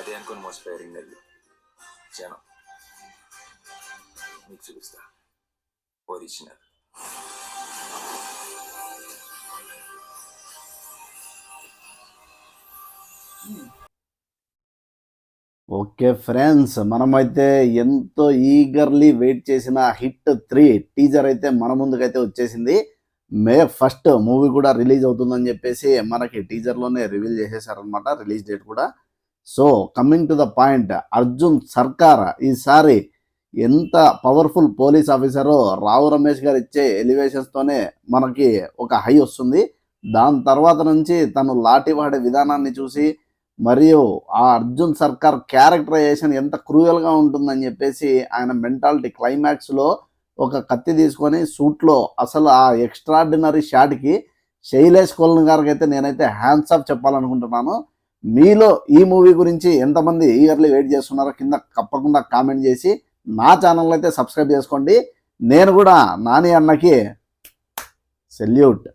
అదే అనుకుని మోసపోయారు నెల్లు జనం. మీకు చూపిస్తా ఒరిజినల్. ఓకే ఫ్రెండ్స్, మనమైతే ఎంతో ఈగర్లీ వెయిట్ చేసిన హిట్ 3 టీజర్ అయితే మన ముందుకైతే వచ్చేసింది. May 1 మూవీ కూడా రిలీజ్ అవుతుందని చెప్పేసి మనకి టీజర్లోనే రివీల్ చేసేసారనమాట, రిలీజ్ డేట్ కూడా. So coming to the point, Arjun సర్కార్ ఈసారి ఎంత పవర్ఫుల్ పోలీస్ ఆఫీసరో రావు రమేష్ గారు ఇచ్చే ఎలివేషన్స్తోనే మనకి ఒక హై వస్తుంది. దాని తర్వాత నుంచి తను లాఠీ వాడే విధానాన్ని చూసి, మరియు ఆ అర్జున్ సర్కార్ క్యారెక్టరైజేషన్ ఎంత క్రూయల్గా ఉంటుందని చెప్పేసి ఆయన మెంటాలిటీ క్లైమాక్స్లో ఒక కత్తి తీసుకొని సూట్లో అసలు ఆ ఎక్స్ట్రాడినరీ షాట్కి శైలేష్ కొలన్ గారికి అయితే నేనైతే హ్యాండ్స్ ఆఫ్ చెప్పాలనుకుంటున్నాను. మీలో ఈ మూవీ గురించి ఎంతమంది ఈగర్లీ వెయిట్ చేస్తున్నారో కింద తప్పకుండా కామెంట్ చేసి నా ఛానల్ అయితే సబ్స్క్రైబ్ చేసుకోండి. నేను కూడా నాని అన్నకి సెల్యూట్.